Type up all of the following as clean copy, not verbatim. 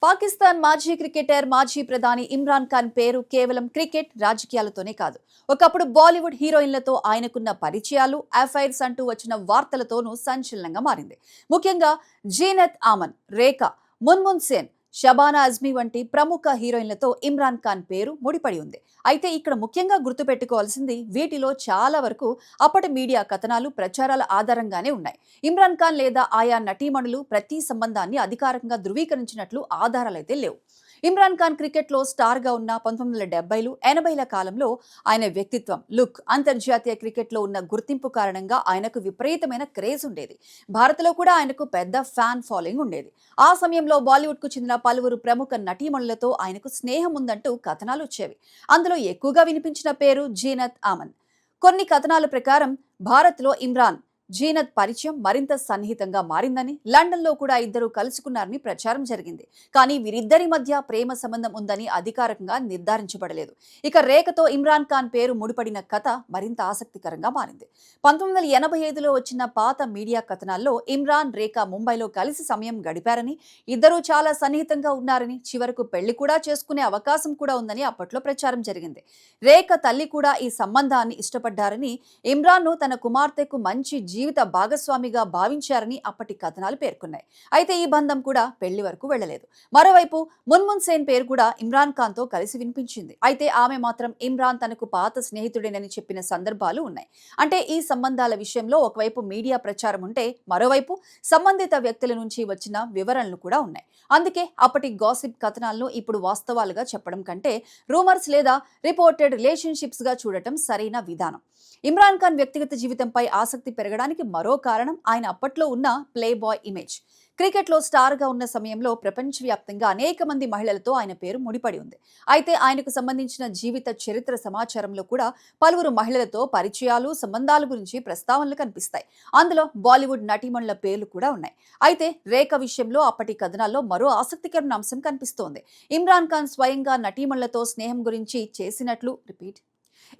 పాకిస్తాన్ మాజీ క్రికెటర్ మాజీ ప్రధాని ఇమ్రాన్ ఖాన్ పేరు కేవలం క్రికెట్ రాజకీయాలతోనే కాదు, ఒకప్పుడు బాలీవుడ్ హీరోయిన్లతో ఆయనకున్న పరిచయాలు, అఫైర్స్ అంటూ వచ్చిన వార్తలతోనూ సంచలనంగా మారింది. ముఖ్యంగా జీనత్ ఆమన్, రేఖా, మున్మున్ సేన్, షబానా అజ్మీ వంటి ప్రముఖ హీరోయిన్లతో ఇమ్రాన్ ఖాన్ పేరు ముడిపడి ఉంది. అయితే ఇక్కడ ముఖ్యంగా గుర్తుపెట్టుకోవాల్సింది వీటిలో చాలా వరకు అప్పటి మీడియా కథనాలు, ప్రచారాల ఆధారంగానే ఉన్నాయి. ఇమ్రాన్ ఖాన్ లేదా ఆయా నటీమణులు ప్రతి సంబంధాన్ని అధికారికంగా ధృవీకరించినట్లు ఆధారాలైతే లేవు. ఇమ్రాన్ ఖాన్ క్రికెట్ లో స్టార్ గా ఉన్న 1970లు, 80ల కాలంలో ఆయన వ్యక్తిత్వం, లుక్, అంతర్జాతీయ క్రికెట్ లో ఉన్న గుర్తింపు కారణంగా ఆయనకు విపరీతమైన క్రేజ్ ఉండేది. భారత్లో కూడా ఆయనకు పెద్ద ఫ్యాన్ ఫాలోయింగ్ ఉండేది. ఆ సమయంలో బాలీవుడ్ కు చెందిన పలువురు ప్రముఖ నటీమణులతో ఆయనకు స్నేహం ఉందంటూ కథనాలు వచ్చేవి. అందులో ఎక్కువగా వినిపించిన పేరు జీనత్ ఆమన్. కొన్ని కథనాల ప్రకారం భారత్లో ఇమ్రాన్ జీనత్ పరిచయం మరింత సన్నిహితంగా మారిందని, లండన్లో కూడా ఇద్దరు కలుసుకున్నారని ప్రచారం జరిగింది. కానీ వీరిద్దరి మధ్య ప్రేమ సంబంధం ఉందని అధికారికంగా నిర్ధారించబడలేదు. ఇక రేఖతో ఇమ్రాన్ ఖాన్ పేరు ముడిపడిన కథ మరింత ఆసక్తికరంగా మారింది. 1985లో వచ్చిన పాత మీడియా కథనాల్లో ఇమ్రాన్, రేఖ ముంబైలో కలిసి సమయం గడిపారని, ఇద్దరూ చాలా సన్నిహితంగా ఉన్నారని, చివరకు పెళ్లి కూడా చేసుకునే అవకాశం కూడా ఉందని అప్పట్లో ప్రచారం జరిగింది. రేఖ తల్లి కూడా ఈ సంబంధాన్ని ఇష్టపడ్డారని, ఇమ్రాన్ను తన కుమార్తెకు మంచి జీవిత భాగస్వామిగా భావించారని అప్పటి కథనాలు పేర్కొన్నాయి. అయితే ఈ బంధం కూడా పెళ్లి వరకు వెళ్లలేదు. మరోవైపు మున్మున్ సేన్ పేరు కూడా ఇమ్రాన్ ఖాన్ తో కలిసి వినిపించింది. అయితే ఆమె మాత్రం ఇమ్రాన్ తనకు పాత స్నేహితుడేనని చెప్పిన సందర్భాలు ఉన్నాయి. అంటే ఈ సంబంధాల విషయంలో ఒకవైపు మీడియా ప్రచారం ఉంటే, మరోవైపు సంబంధిత వ్యక్తుల నుంచి వచ్చిన వివరణలు కూడా ఉన్నాయి. అందుకే అప్పటి గాసిప్ కథనాలను ఇప్పుడు వాస్తవాలుగా చెప్పడం కంటే రూమర్స్ లేదా రిపోర్టెడ్ రిలేషన్షిప్స్ గా చూడటం సరైన విధానం. ఇమ్రాన్ ఖాన్ వ్యక్తిగత జీవితంపై ఆసక్తి పెరగడానికి మరో కారణం ఆయన అప్పట్లో ఉన్న ప్లే బాయ్ ఇమేజ్. క్రికెట్లో స్టార్ గా ఉన్న సమయంలో ప్రపంచవ్యాప్తంగా అనేక మంది మహిళలతో ఆయన పేరు ముడిపడి ఉంది. అయితే ఆయనకు సంబంధించిన జీవిత చరిత్ర సమాచారంలో కూడా పలువురు మహిళలతో పరిచయాలు, సంబంధాల గురించి ప్రస్తావనలు కనిపిస్తాయి. అందులో బాలీవుడ్ నటీమణుల పేర్లు కూడా ఉన్నాయి. అయితే రేఖ విషయంలో అప్పటి కథనాల్లో మరో ఆసక్తికరమైన అంశం కనిపిస్తోంది. ఇమ్రాన్ ఖాన్ స్వయంగా నటీమణులతో స్నేహం గురించి చేసినట్లు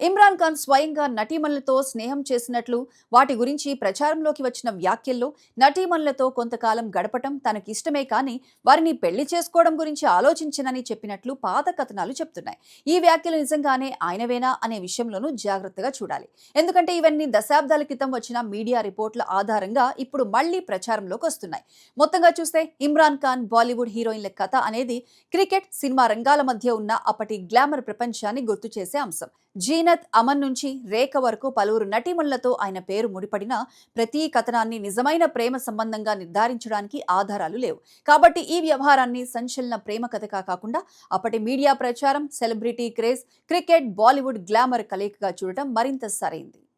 ఇమ్రాన్ ఖాన్ స్వయంగా నటీమణులతో స్నేహం చేసినట్లు, వాటి గురించి ప్రచారంలోకి వచ్చిన వ్యాఖ్యల్లో నటీమణులతో కొంతకాలం గడపటం తనకిష్టమే కానీ వారిని పెళ్లి చేసుకోవడం గురించి ఆలోచించనని చెప్పినట్లు పాత కథనాలు చెప్తున్నాయి. ఈ వ్యాఖ్యలు నిజంగానే ఆయనవేనా అనే విషయంలోనూ జాగ్రత్తగా చూడాలి. ఎందుకంటే ఇవన్నీ దశాబ్దాల క్రితం వచ్చిన మీడియా రిపోర్ట్ల ఆధారంగా ఇప్పుడు మళ్లీ ప్రచారంలోకి వస్తున్నాయి. మొత్తంగా చూస్తే ఇమ్రాన్ ఖాన్, బాలీవుడ్ హీరోయిన్ల కథ అనేది క్రికెట్, సినిమా రంగాల మధ్య ఉన్న అప్పటి గ్లామర్ ప్రపంచాన్ని గుర్తు చేసే అంశం. జీనత్ అమన్ నుంచి రేఖ వరకు పలువురు నటీమణులతో ఆయన పేరు ముడిపడిన ప్రతి కథనాన్ని నిజమైన ప్రేమ సంబంధంగా నిర్ధారించడానికి ఆధారాలు లేవు. కాబట్టి ఈ వ్యవహారాన్ని సంచలన ప్రేమ కథగా కాకుండా అప్పటి మీడియా ప్రచారం, celebrity craze, cricket, Bollywood glamour కలయికగా చూడటం మరింత సరైంది.